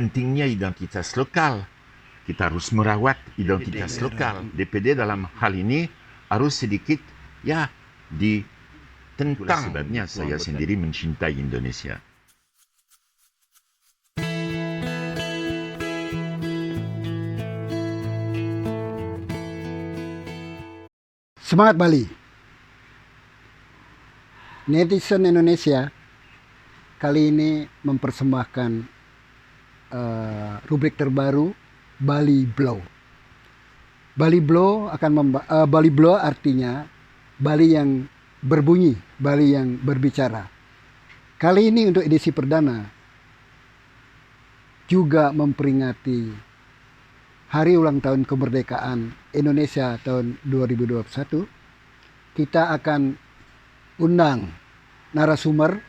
pentingnya identitas lokal. Kita harus merawat identitas lokal. DPD dalam hal ini harus sedikit ditentang. Sebabnya saya sendiri mencintai Indonesia. Semangat Bali. Netizen Indonesia kali ini mempersembahkan rubrik terbaru Bali Blow. Bali Blow Bali Blow artinya Bali yang berbunyi, Bali yang berbicara. Kali ini untuk edisi perdana juga memperingati hari ulang tahun kemerdekaan Indonesia tahun 2021. Kita akan undang narasumber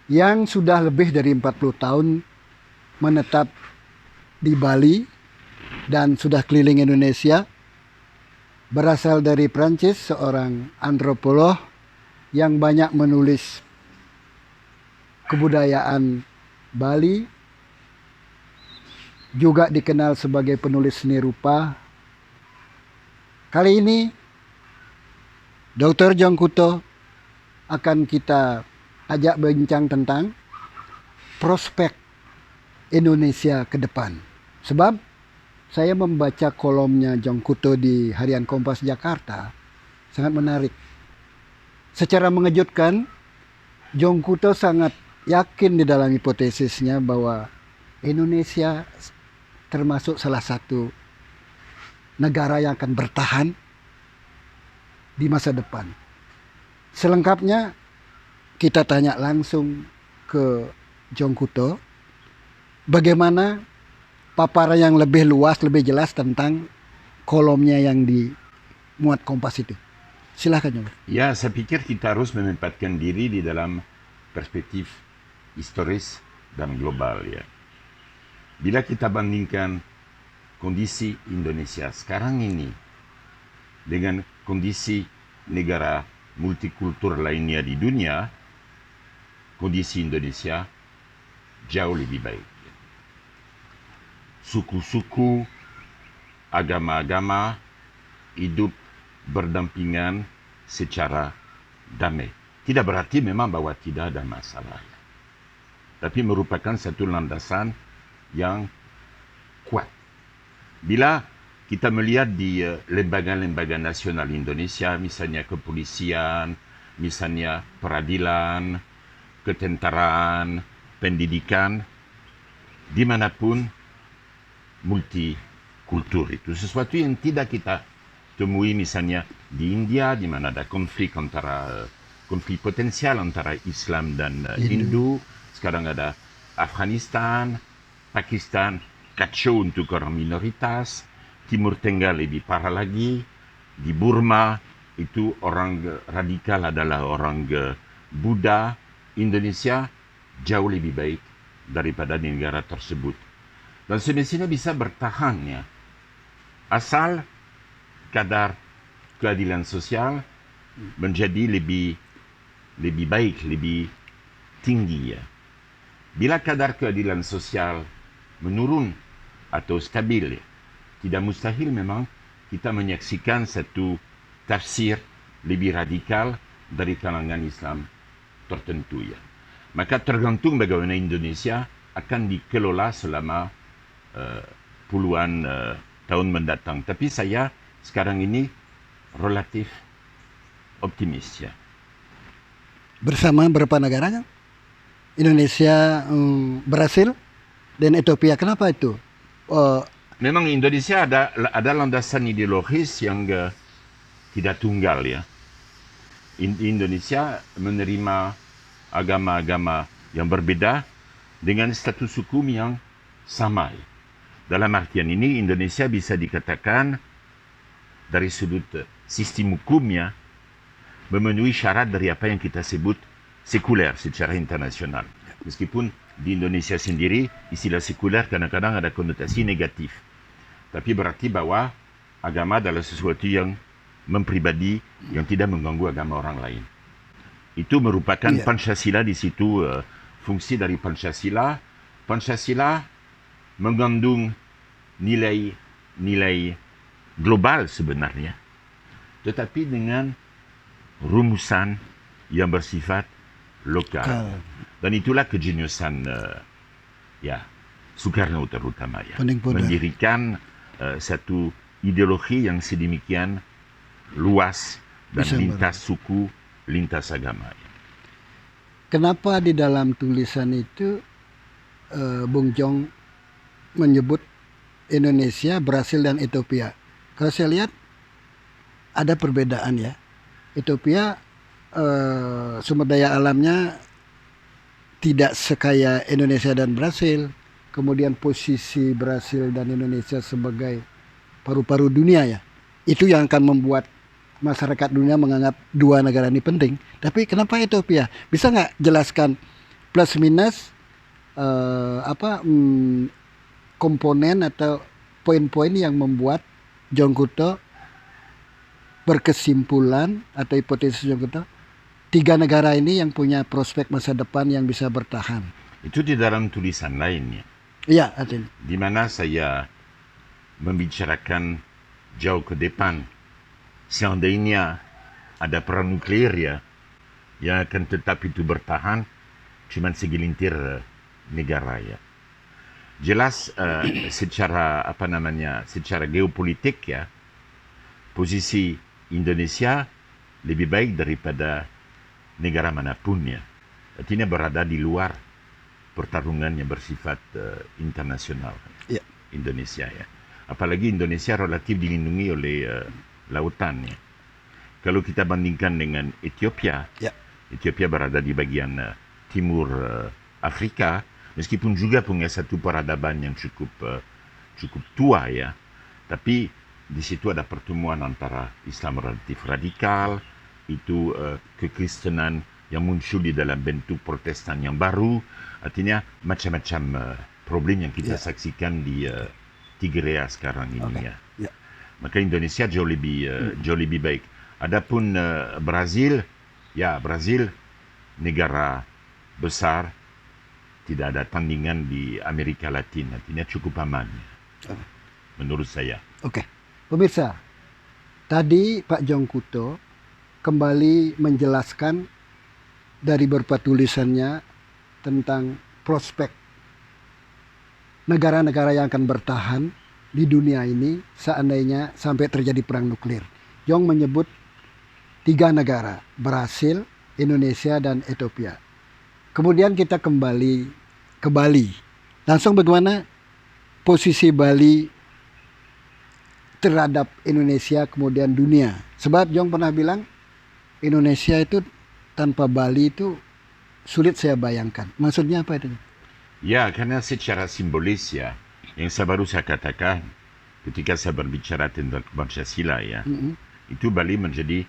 yang sudah lebih dari 40 tahun menetap di Bali dan sudah keliling Indonesia. Berasal dari Prancis, seorang antropolog yang banyak menulis kebudayaan Bali, juga dikenal sebagai penulis seni rupa. Kali ini Dr. Jong Kuto akan kita ajak bincang tentang prospek Indonesia ke depan. Sebab saya membaca kolomnya Jong Kuto di Harian Kompas Jakarta, sangat menarik. Secara mengejutkan, Jong Kuto sangat yakin di dalam hipotesisnya bahwa Indonesia termasuk salah satu negara yang akan bertahan di masa depan. Selengkapnya kita tanya langsung ke Jong Kuto bagaimana paparan yang lebih luas, lebih jelas tentang kolomnya yang dimuat Kompas itu. Silahkan Jong. Ya, saya pikir kita harus menempatkan diri di dalam perspektif historis dan global ya. Bila kita bandingkan kondisi Indonesia sekarang ini dengan kondisi negara multikultur lainnya di dunia, kondisi Indonesia jauh lebih baik. Suku-suku, agama-agama hidup berdampingan secara damai. Tidak berarti memang bahwa tidak ada masalah, tapi merupakan satu landasan yang kuat. Bila kita melihat di lembaga-lembaga nasional Indonesia, misalnya kepolisian, misalnya peradilan, ketentaraan, pendidikan, dimanapun multikultur itu sesuatu yang tidak kita temui misalnya di India, di mana ada konflik potensial antara Islam dan Hindu. Sekarang ada Afghanistan, Pakistan, kacau untuk orang minoritas. Timur Tengah lebih parah lagi. Di Burma itu orang radikal adalah orang Buddha. Indonesia jauh lebih baik daripada negara tersebut. Dan semestinya bisa bertahan ya. Asal kadar keadilan sosial menjadi lebih baik, lebih tinggi ya. Bila kadar keadilan sosial menurun atau stabil, tidak mustahil memang kita menyaksikan satu tafsir lebih radikal dari kalangan Islam tertentu ya. Maka tergantung bagaimana Indonesia akan dikelola selama puluhan tahun mendatang. Tapi saya sekarang ini relatif optimis ya. Bersama berapa negaranya? Indonesia, Brasil, dan Ethiopia. Kenapa itu? Memang Indonesia ada landasan ideologis yang tidak tunggal ya. Indonesia menerima agama-agama yang berbeda dengan status hukum yang sama. Dalam artian ini Indonesia bisa dikatakan dari sudut sistem hukumnya memenuhi syarat dari apa yang kita sebut sekuler secara internasional. Meskipun di Indonesia sendiri istilah sekuler kadang-kadang ada konotasi negatif. Tapi berarti bahwa agama adalah sesuatu yang mempribadi, yang tidak mengganggu agama orang lain. Itu merupakan Pancasila di situ. Fungsi dari Pancasila Pancasila mengandung nilai-nilai global sebenarnya, tetapi dengan rumusan yang bersifat lokal. Dan itulah kejeniusan Soekarno terutama ya, mendirikan satu ideologi yang sedemikian luas dan lintas suku, lintas agama. Kenapa di dalam tulisan itu Bung Jong menyebut Indonesia, Brasil dan Ethiopia? Kalau saya lihat ada perbedaan ya. Ethiopia sumber daya alamnya tidak sekaya Indonesia dan Brasil. Kemudian posisi Brasil dan Indonesia sebagai paru-paru dunia ya. Itu yang akan membuat masyarakat dunia menganggap dua negara ini penting. Tapi kenapa Ethiopia? Bisa nggak jelaskan plus minus komponen atau poin-poin yang membuat Jongkuto berkesimpulan atau hipotesis Jongkuto 3 negara ini yang punya prospek masa depan yang bisa bertahan? Itu di dalam tulisan lainnya. Iya, artinya. Di mana saya membicarakan jauh ke depan. Seandainya ada perang nuklir ya, yang akan tetap itu bertahan cuma segelintir negara ya. Jelas secara secara geopolitik ya, posisi Indonesia lebih baik daripada negara manapun ya. Artinya berada di luar pertarungan yang bersifat internasional. Ya. Indonesia ya. Apalagi Indonesia relatif dilindungi oleh lautan ya. Kalau kita bandingkan dengan Ethiopia, Ethiopia berada di bagian timur Afrika, meskipun juga punya satu peradaban yang cukup tua ya. Tapi di situ ada pertemuan antara Islam relatif radikal, itu kekristenan yang muncul di dalam bentuk Protestan yang baru, artinya macam-macam problem yang kita saksikan di Tigrea sekarang ini ya. Maka Indonesia jauh lebih baik. Adapun Brazil, negara besar, tidak ada tandingan di Amerika Latin, artinya cukup aman menurut saya. Oke, pemirsa, tadi Pak Jongkuto kembali menjelaskan dari beberapa tulisannya tentang prospek negara-negara yang akan bertahan di dunia ini seandainya sampai terjadi perang nuklir. Jong menyebut 3 negara, Brasil, Indonesia, dan Ethiopia. Kemudian kita kembali ke Bali. Langsung bagaimana posisi Bali terhadap Indonesia kemudian dunia. Sebab Jong pernah bilang Indonesia itu tanpa Bali itu sulit saya bayangkan. Maksudnya apa itu? Ya, karena secara simbolis ya, yang baru saya katakan ketika saya berbicara tentang Pancasila ya, itu Bali menjadi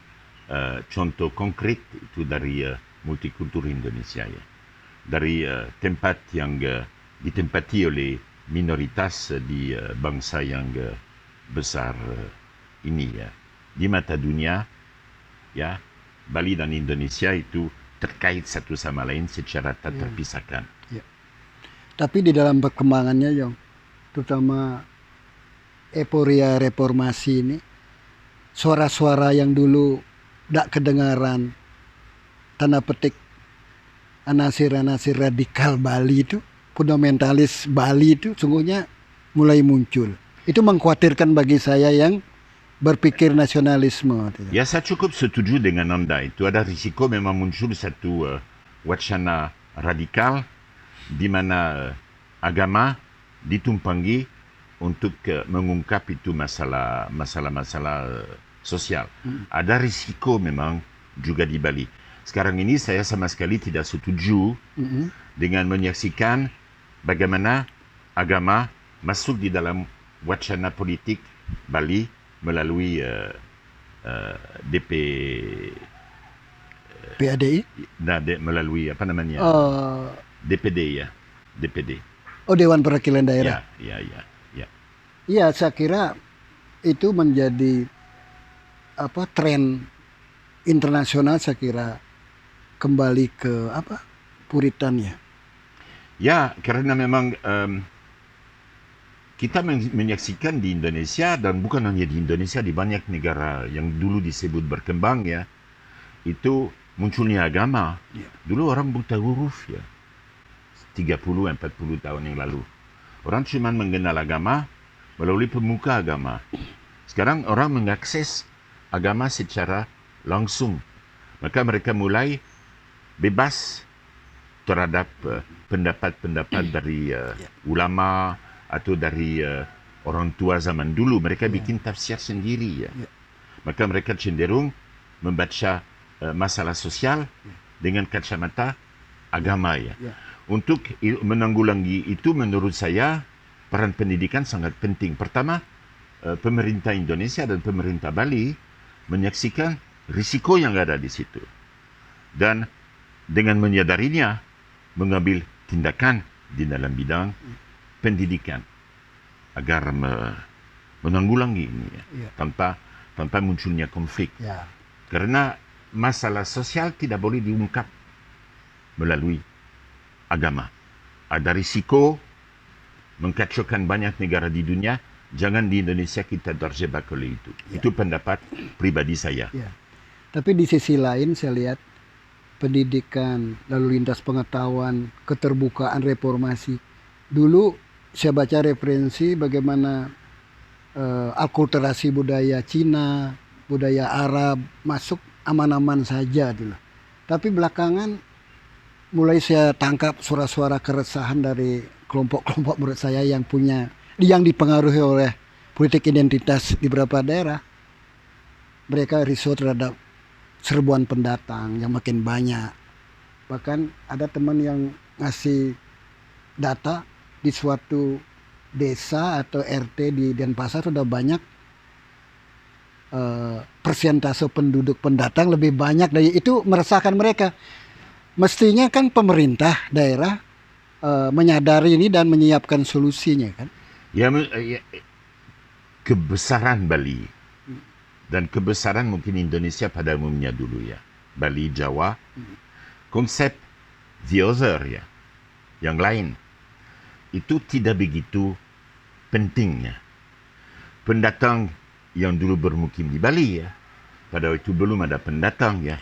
contoh konkret itu dari multikultur Indonesia ya. Dari tempat yang ditempati oleh minoritas di bangsa yang besar ini ya. Di mata dunia ya, Bali dan Indonesia itu terkait satu sama lain secara tak terpisahkan. Ya. Tapi di dalam perkembangannya Jong, terutama euforia reformasi ini, suara-suara yang dulu tidak kedengaran, tanda petik anasir-anasir radikal Bali itu, fundamentalis Bali itu sungguhnya mulai muncul. Itu mengkhawatirkan bagi saya yang berpikir nasionalisme. Ya, saya cukup setuju dengan Anda. Itu ada risiko memang muncul satu wacana radikal di mana agama ditumpangi untuk mengungkap itu masalah sosial. Ada risiko memang juga di Bali. Sekarang ini saya sama sekali tidak setuju dengan menyaksikan bagaimana agama masuk di dalam wacana politik Bali melalui PADI? Melalui DPD ya, DPD. Oh, Dewan Perwakilan Daerah. Ya. Iya, saya kira itu menjadi tren internasional, saya kira kembali ke Puritan ya. Ya, karena memang kita menyaksikan di Indonesia, dan bukan hanya di Indonesia, di banyak negara yang dulu disebut berkembang ya, itu munculnya agama. Ya. Dulu orang buta huruf ya, 30-40 tahun yang lalu. Orang cuma mengenal agama melalui pemuka agama. Sekarang orang mengakses agama secara langsung. Maka mereka mulai bebas terhadap pendapat-pendapat dari ulama atau dari orang tua zaman dulu. Mereka bikin tafsir sendiri ya. Maka mereka cenderung membaca masalah sosial dengan kacamata agama ya. Untuk menanggulangi itu, menurut saya peran pendidikan sangat penting. Pertama, pemerintah Indonesia dan pemerintah Bali menyaksikan risiko yang ada di situ. Dan dengan menyadarinya, mengambil tindakan di dalam bidang pendidikan agar menanggulangi ini ya. Tanpa munculnya konflik. Ya. Karena masalah sosial tidak boleh diungkap melalui agama. Ada risiko mengkacaukan banyak negara di dunia. Jangan di Indonesia kita terjebak oleh itu. Ya. Itu pendapat pribadi saya. Ya. Tapi di sisi lain saya lihat pendidikan, lalu lintas pengetahuan, keterbukaan reformasi. Dulu saya baca referensi bagaimana akulturasi budaya Cina, budaya Arab masuk aman-aman saja dulu. Tapi belakangan mulai saya tangkap suara-suara keresahan dari kelompok-kelompok menurut saya yang dipengaruhi oleh politik identitas di beberapa daerah. Mereka risau terhadap serbuan pendatang yang makin banyak. Bahkan ada teman yang ngasih data di suatu desa atau RT di Denpasar sudah banyak persentase penduduk pendatang lebih banyak dari itu, meresahkan mereka. Mestinya kan pemerintah daerah menyadari ini dan menyiapkan solusinya kan. Ya, kebesaran Bali dan kebesaran mungkin Indonesia pada umumnya dulu ya. Bali, Jawa, konsep the other ya, yang lain, itu tidak begitu pentingnya. Pendatang yang dulu bermukim di Bali ya, pada waktu belum ada pendatang ya,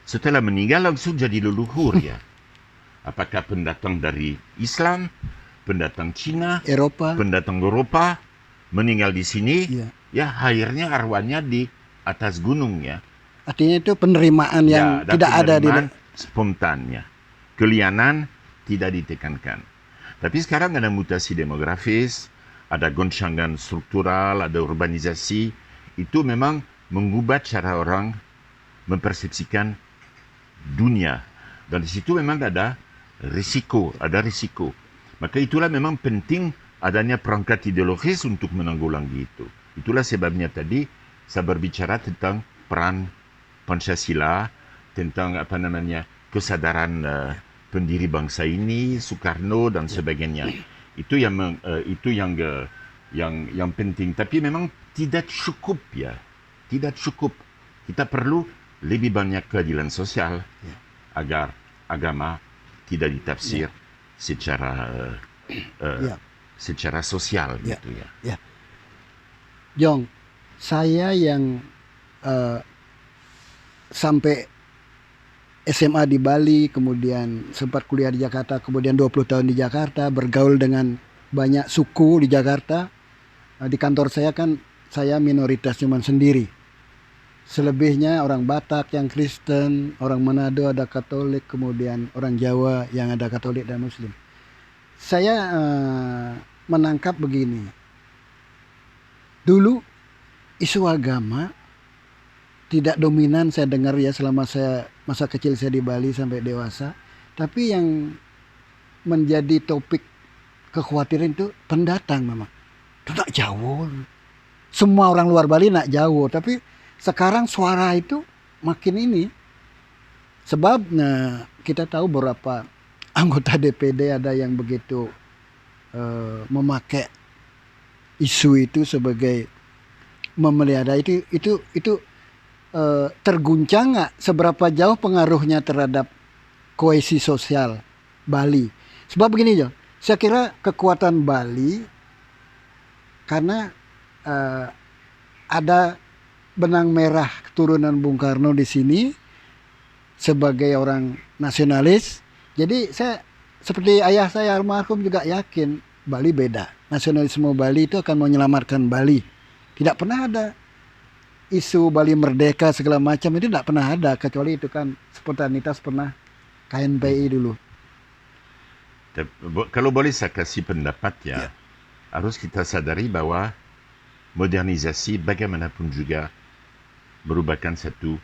setelah meninggal langsung jadi leluhur ya. Apakah pendatang dari Islam, pendatang Cina, pendatang Eropa, meninggal di sini, ya akhirnya arwahnya di atas gunung ya. Artinya itu penerimaan yang tidak ada di spontannya. Kelianan tidak ditekankan. Tapi sekarang ada mutasi demografis, ada goncangan struktural, ada urbanisasi. Itu memang mengubah cara orang mempersepsikan dunia. Dan di situ memang ada risiko. Maka itulah memang penting adanya perangkat ideologis untuk menanggulangi itu. Itulah sebabnya tadi saya berbicara tentang peran Pancasila, tentang kesadaran pendiri bangsa ini, Soekarno dan sebagainya. Itu yang penting. Tapi memang tidak cukup ya. Tidak cukup. Kita perlu lebih banyak keadilan sosial agar agama tidak ditafsir secara sosial gitu ya. Jong, saya yang sampai SMA di Bali, kemudian sempat kuliah di Jakarta, kemudian 20 tahun di Jakarta, bergaul dengan banyak suku di Jakarta. Di kantor saya kan saya minoritas cuman sendiri. Selebihnya orang Batak yang Kristen, orang Manado ada Katolik, kemudian orang Jawa yang ada Katolik dan Muslim. Saya menangkap begini. Dulu isu agama tidak dominan saya dengar ya selama masa kecil saya di Bali sampai dewasa. Tapi yang menjadi topik kekhawatiran itu pendatang memang. Itu nak jauh. Semua orang luar Bali nak jauh, tapi sekarang suara itu makin ini. Sebab kita tahu beberapa anggota DPD ada yang begitu memakai isu itu sebagai memelihara itu terguncang nggak seberapa jauh pengaruhnya terhadap kohesi sosial Bali. Sebab begini Jo, saya kira kekuatan Bali karena ada benang merah keturunan Bung Karno di sini sebagai orang nasionalis. Jadi saya seperti ayah saya almarhum juga yakin Bali beda. Nasionalisme Bali itu akan menyelamatkan Bali. Tidak pernah ada isu Bali merdeka segala macam, itu tidak pernah ada, kecuali itu kan spontanitas pernah KNPI dulu. Kalau boleh saya kasih pendapat ya, harus kita sadari bahwa modernisasi bagaimanapun juga merupakan satu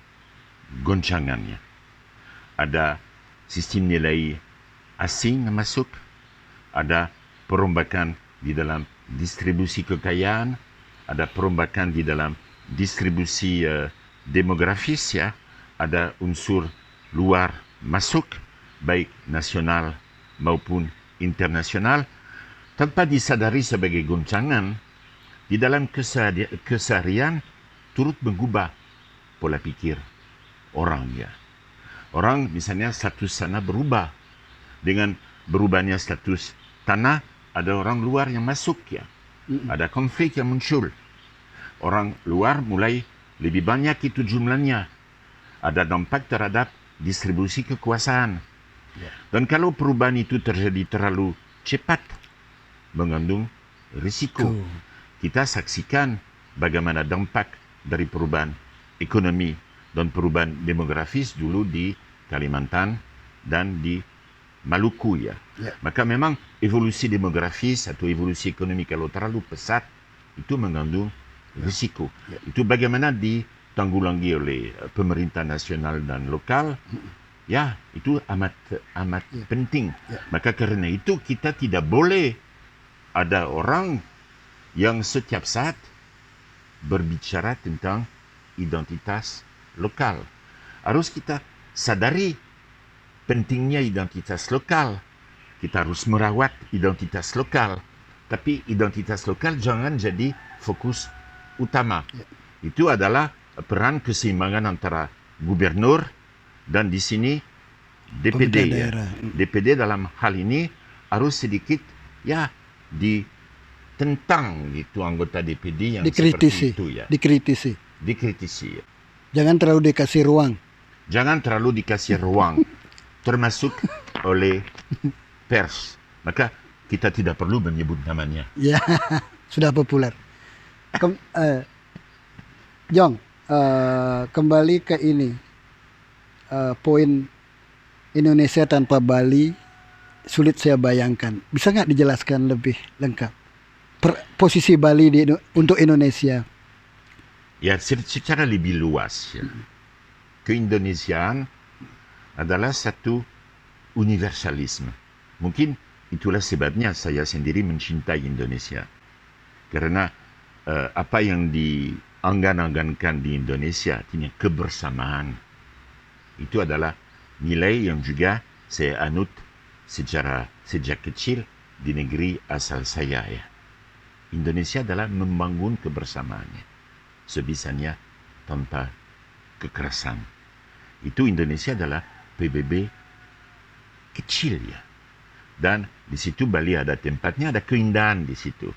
goncangannya. Ada sistem nilai asing yang masuk, ada perombakan di dalam distribusi kekayaan, ada perombakan di dalam distribusi demografis ya, ada unsur luar masuk, baik nasional maupun internasional, tanpa disadari sebagai goncangan di dalam keseharian turut mengubah pola pikir orang ya. Orang misalnya status sana berubah. Dengan berubahnya status tanah, ada orang luar yang masuk ya. Ada konflik yang muncul. Orang luar mulai lebih banyak itu jumlahnya. Ada dampak terhadap distribusi kekuasaan. Dan kalau perubahan itu terjadi terlalu cepat, mengandung risiko. Kita saksikan bagaimana dampak dari perubahan ekonomi dan perubahan demografis dulu di Kalimantan dan di Maluku ya. Maka memang evolusi demografis atau evolusi ekonomi kalau terlalu pesat itu mengandung risiko. Itu bagaimana ditanggulangi oleh pemerintah nasional dan lokal. Ya, itu amat penting. Maka karena itu kita tidak boleh ada orang yang setiap saat berbicara tentang identitas lokal. Harus kita sadari pentingnya identitas lokal. Kita harus merawat identitas lokal. Tapi identitas lokal jangan jadi fokus utama. Itu adalah peran keseimbangan antara gubernur dan di sini DPD. Ya. DPD dalam hal ini harus sedikit ya ditentang gitu anggota DPD yang dikritisi, seperti itu ya. Dikritisi. Ya. Jangan terlalu dikasih ruang. Jangan terlalu dikasih ruang, termasuk oleh pers. Maka kita tidak perlu menyebut namanya. Ya, sudah populer. Jong, kembali ke ini. Poin Indonesia tanpa Bali sulit saya bayangkan. Bisa nggak dijelaskan lebih lengkap posisi Bali untuk Indonesia? Ya, secara lebih luas ya. Keindonesiaan adalah satu universalisme. Mungkin itulah sebabnya saya sendiri mencintai Indonesia. Karena apa yang dianggan-anggankan di Indonesia, artinya kebersamaan, itu adalah nilai yang juga saya anut sejak kecil di negeri asal saya ya. Indonesia adalah membangun kebersamaannya sebisanya tanpa kekerasan. Itu Indonesia adalah PBB kecil ya. Dan di situ Bali ada tempatnya, ada keindahan di situ.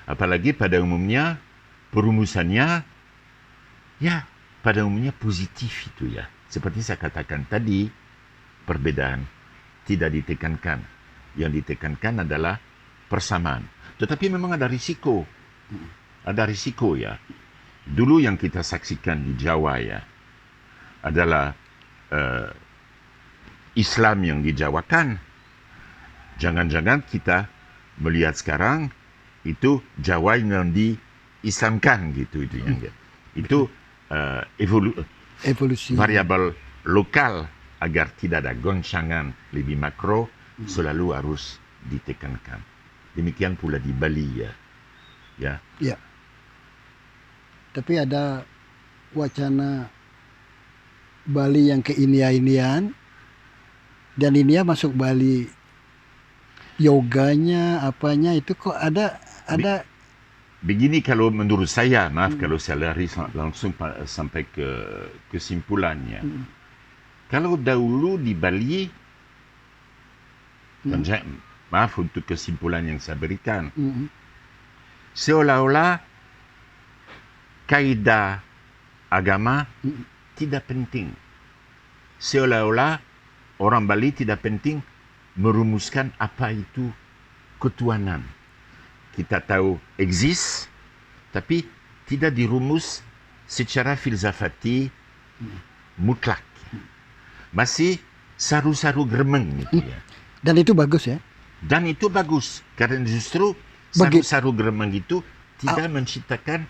Apalagi pada umumnya perumusannya ya pada umumnya positif itu ya. Seperti saya katakan tadi, perbedaan tidak ditekankan. Yang ditekankan adalah persamaan. Tetapi memang ada risiko. Ada risiko ya. Dulu yang kita saksikan di Jawa ya adalah Islam yang dijawakan. Jangan-jangan kita melihat sekarang itu Jawa yang diislamkan gitu itu yang itu evolusi variabel lokal agar tidak ada goncangan lebih makro selalu harus ditekankan. Demikian pula di Bali ya. Ya. Tapi ada wacana Bali yang ke India-Indiaan dan India masuk Bali, yoganya apanya itu kok ada begini. Kalau menurut saya, maaf kalau saya lari langsung sampai ke kesimpulannya. Kalau dahulu di Bali maaf untuk kesimpulan yang saya berikan, Mm-mm. seolah-olah kaidah agama Mm-mm. tidak penting. Seolah-olah orang Bali tidak penting merumuskan apa itu ketuhanan. Kita tahu eksis, tapi tidak dirumus secara filsafati mutlak. Masih saru-saru gremeng gitu ya. Dan itu bagus ya. Dan itu bagus, karena justru Bagi- saru-saru gremeng itu tidak menciptakan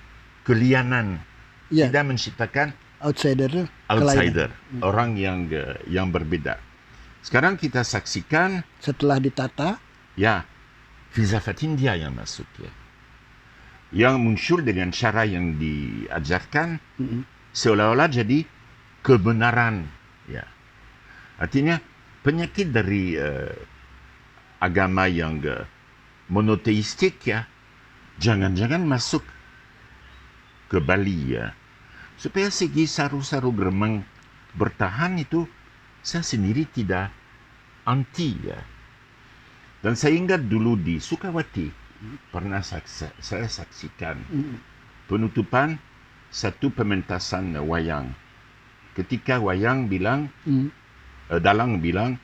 kelianan, Ya, tidak menciptakan outsider tuh outsider, kelainan. orang yang berbeda. Sekarang kita saksikan, Setelah ditata, ya, filsafat India yang masuk ya. Yang muncul dengan cara yang diajarkan mm-mm. seolah-olah jadi kebenaran ya. Artinya penyakit dari agama yang monoteistik ya, jangan-jangan masuk ke Bali ya. Supaya segi saru-saru gremeng bertahan itu saya sendiri tidak anti ya. Dan saya ingat dulu di Sukawati pernah saya saksikan Mm-mm. penutupan satu pementasan wayang. Ketika wayang bilang, Mm. dalang bilang,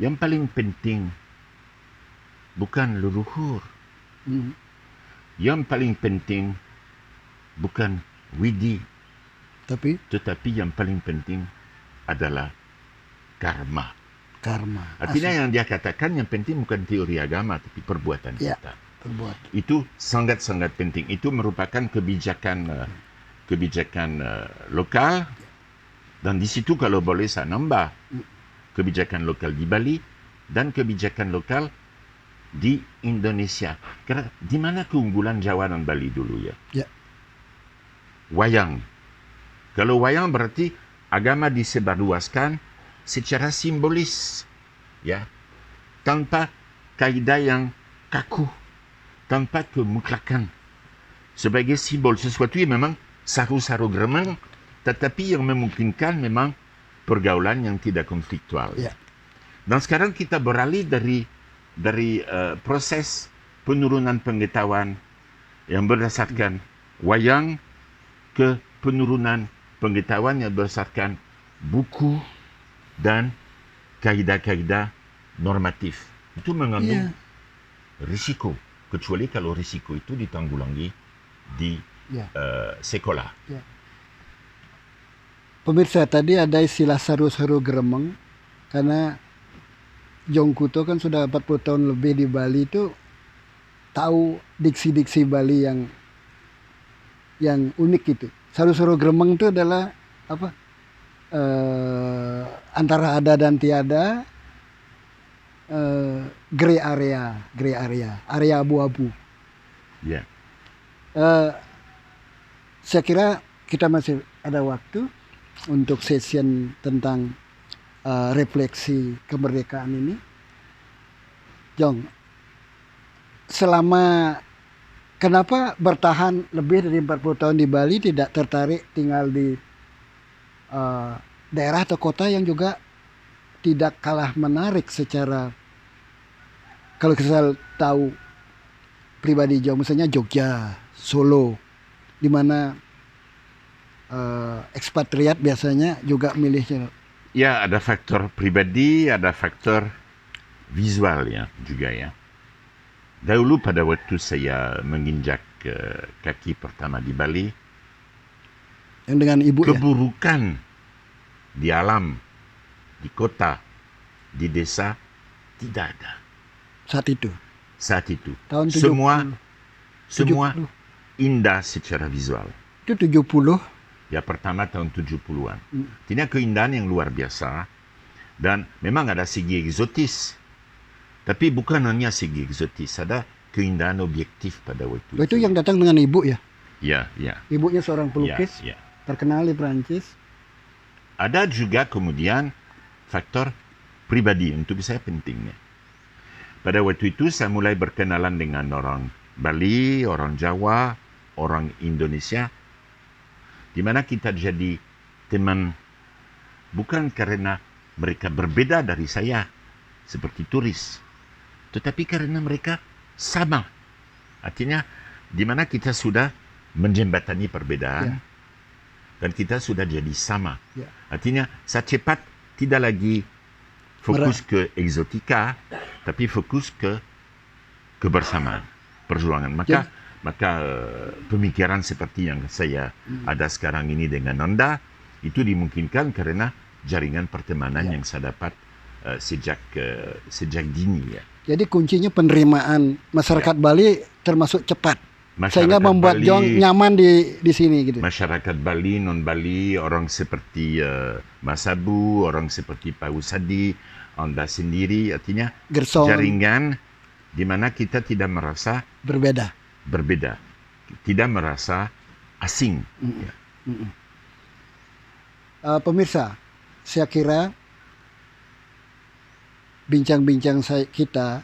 yang paling penting bukan leluhur. Mm. Yang paling penting bukan widi, Tapi tetapi yang paling penting adalah karma. karma. Artinya Asli. yang dia katakan yang penting bukan teori agama, tapi perbuatan Ya. kita. Perbuatan. Itu sangat-sangat penting. Itu merupakan kebijakan lokal. Dan di situ kalau boleh saya nambah, kebijakan lokal di Bali dan kebijakan lokal di Indonesia. Karena di mana keunggulan Jawa dan Bali dulu ya? Ya. Wayang. Kalau wayang berarti agama disebarluaskan secara simbolis, ya, tanpa kaidah yang kaku, tanpa kemutlakan, sebagai simbol sesuatu yang memang saru-saru gremeng, tetapi yang memungkinkan memang pergaulan yang tidak konfliktual. Ya. Dan sekarang kita beralih dari proses penurunan pengetahuan yang berdasarkan wayang ke penurunan pengetahuan yang berdasarkan buku dan kaidah-kaidah normatif. Itu mengandung Iya. risiko, kecuali kalau risiko itu ditanggulangi di Ya. sekolah. Pemirsa, tadi ada istilah saru-saru gremeng karena Jongkuto kan sudah 40 tahun lebih di Bali, itu tahu diksi-diksi Bali yang unik itu. Saru-saru gremeng itu adalah apa? Antara ada dan tiada, gray area abu-abu. Ya. Saya kira kita masih ada waktu untuk session tentang refleksi kemerdekaan ini. Jong, kenapa bertahan lebih dari 40 tahun di Bali, tidak tertarik tinggal di daerah atau kota yang juga tidak kalah menarik secara, kalau kita tahu pribadi Jong, misalnya Jogja, Solo, di mana ekspatriat biasanya juga milihnya. Ya, ada faktor pribadi, ada faktor visual ya juga ya. Dahulu pada waktu saya menginjak kaki pertama di Bali, Yang dengan ibu ya. keburukan di alam, di kota, di desa tidak ada Saat itu. saat itu. Tahun 70. Semua 70. indah secara visual. Itu 70. Ya, pertama tahun 70-an. Tidak keindahan yang luar biasa. Dan memang ada segi eksotis. Tapi bukan hanya segi eksotis. Ada keindahan objektif pada waktu Itu yang datang dengan ibu ya. Ya, ya. Ibunya seorang pelukis, Ya, ya. terkenal di Perancis. Ada juga kemudian faktor pribadi, untuk saya pentingnya. Pada waktu itu saya mulai berkenalan dengan orang Bali, orang Jawa, orang Indonesia, di mana kita jadi teman bukan karena mereka berbeda dari saya seperti turis, tetapi karena mereka sama. Artinya di mana kita sudah menjembatani perbedaan dan kita sudah jadi sama. Artinya secepat tidak lagi fokus ke eksotika, tapi fokus ke kebersamaan, perjuangan. Maka pemikiran seperti yang saya ada sekarang ini dengan Anda itu dimungkinkan karena jaringan pertemanan yang saya dapat sejak dini ya. Jadi kuncinya penerimaan masyarakat Bali termasuk cepat, sehingga membuat Bali, Jong nyaman di sini gitu. Masyarakat Bali, non Bali, orang seperti Mas Abu, orang seperti Pak Usadi, Anda sendiri, artinya Gerson, jaringan di mana kita tidak merasa berbeda, tidak merasa asing. Pemirsa, saya kira bincang-bincang kita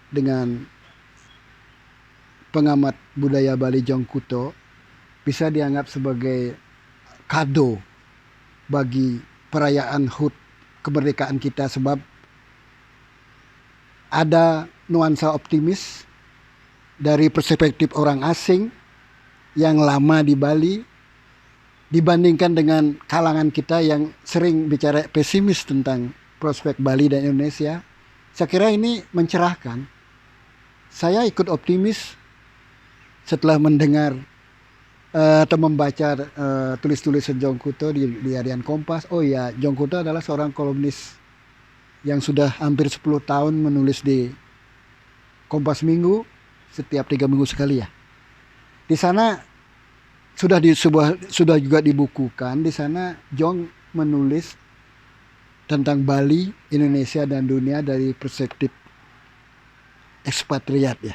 dengan pengamat budaya Bali Jong Kuto bisa dianggap sebagai kado bagi perayaan HUT kemerdekaan kita, sebab ada nuansa optimis dari perspektif orang asing yang lama di Bali dibandingkan dengan kalangan kita yang sering bicara pesimis tentang prospek Bali dan Indonesia. Saya kira ini mencerahkan. Saya ikut optimis setelah mendengar atau membaca tulis-tulisan Jong Kuto di harian Kompas. Oh ya, Jong Kuto adalah seorang kolumnis yang sudah hampir 10 tahun menulis di Kompas Minggu setiap 3 minggu sekali ya. Di sana sudah juga dibukukan. Di sana Jong menulis tentang Bali, Indonesia dan dunia dari perspektif ekspatriat ya.